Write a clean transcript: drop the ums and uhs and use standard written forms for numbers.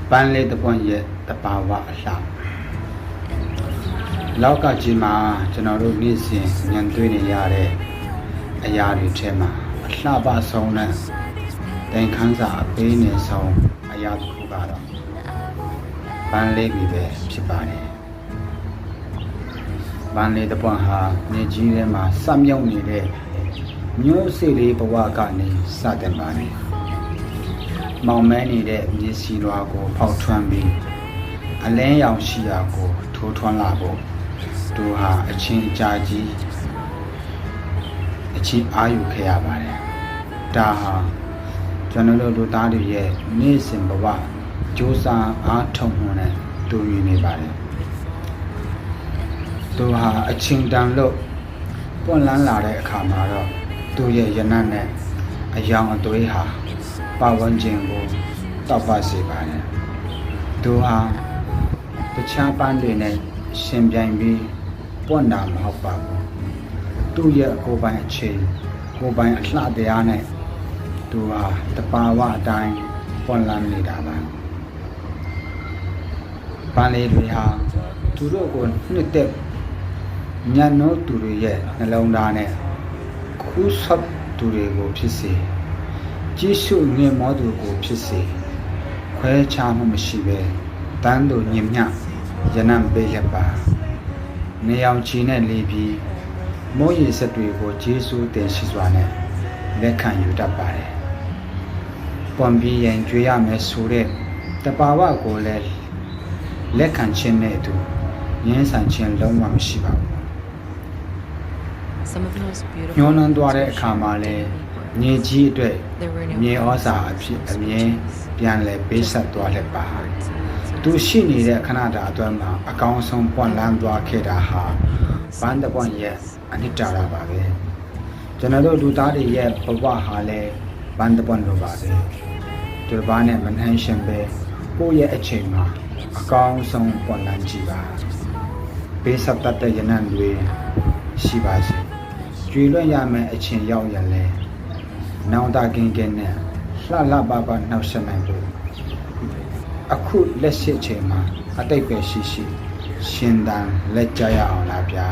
ပန်းလေးတစ်ပွင့်ရဲ့တဘာဝအလှလောကကြီးမှာကျွန်တော်တို့နေ့စဉ်ညံတွေ့နေရတဲ့အရာတွေထဲမှာအလှပဆုံးတဲ့တိုင်ခန်းစာအပေးနေဆုံးအရာတစ်ခုကတော့ပန်းလေးတွေပဲဖြစ်ပါတယ်ပန်းလေးတစ်ပွင့်ဟာမြေကြီးထဲမှာစမြုပ်နေတဲ့မျိုးစေ့လေးဘဝကနေစတင်ပါတယ်မောင်မဲနေတဲ့မြေစီလွာကိုဖောက်ထွန်းပြီးအလင်းရောင်ရှိရာကိုထိုးထွန်းလာဖို့သူဟာအချင်းအကြာကြီးအချင်းအာယူခဲ့ရပါတယ်ဒါဟာကျွန်တော်တို့လူသားတွေရဲ့နေ့စဉ်ဘဝကြိုးစားအားထုတ်မှုနဲ့တူညီနေပါတယ်သူဟာအချင်းတန်လို့ပွင့်လန်းလာတဲ့အခါမှာတော့သူ့ရဲ့ရနံ့နဲ့အယောင်အသွေးဟာပတ်ဝန်းကျင်ကိုတောက်ပစေပါတယ်သူဟာတခြားပန်းတွေနဲ့ရှင်ပြိုင်ပြီးပွင့်တာမဟုတ်ပါဘူးသူ့ရဲ့ကိုယ်ပိုင်အခြေကိုယ်ပိုင်အလှတရားနဲ့သူဟာတဘာဝအတိုင်းပွင့်လန်းနေတာပါပန်းလေးတွေဟာသူတို့ကိုနှစ်သက်ညံ့နိုးသူတွေရဲ့နှလုံးသားနဲ့ခူးဆော့သူတွေကိုဖြစ်စေကြည့်ရှုငင်မောသူကိုဖြစ်စေခွဲခြားမှုမရှိပဲတန်းတို့ညင်မြရနံ့ပေးလက်ပါနေအောင်ချီနဲ့လေးပြီးမိုးရေစက်တွေကိုကျေးဇူးတင်ရှိစွာနဲ့လက်ခံယူတတ်ပါတယ်ပွန်ပြီးရင်ကြွေရမယ်ဆိုတဲ့တဘာဝကိုလည်းလက်ခံခြင်းနဲ့အတူရင်းဆန်ခြင်းလုံးဝမရှိပါဘူးညှိုးနှံသွားတဲ့အခါမှာလည်းမြေကြီးအတွက်မြေဩဇာအဖြစ်အမြင်ပြန်လဲပေးဆက်သွားလက်ပါသူရှိနေတဲ့ခဏတာအတွင်းမှာအကောင်းဆုံးပွင့်လန်းသွားခဲ့တာဟာဘန်းတပွင့်ရဲ့အနိတ္တရာပါပဲကျွန်တော်တို့လူသားတွေရဲ့ဘဝဟာလည်းဘန်းတပွင့်လိုပါပဲဒီဘာနဲ့မနှမ်းရှင်ပဲကိုယ့်ရဲ့အချိန်မှာအကောင်းဆုံးပွင့်လန်းကြည့်ပါပေးဆက်တတ်တဲ့ရနံ့တွေရှိပါစေကျွေလွတ်ရမယ်အချိန်ရောက်ရင်လဲနောင်တကင်းကင်းနဲ့လှလှပပနှောက်ဆက်နိုင်လို့အခုလက်ရှိချိန်မှာအတိတ်ပဲရှိရှင်တန်လက်ကြရအောင်လားဗျာ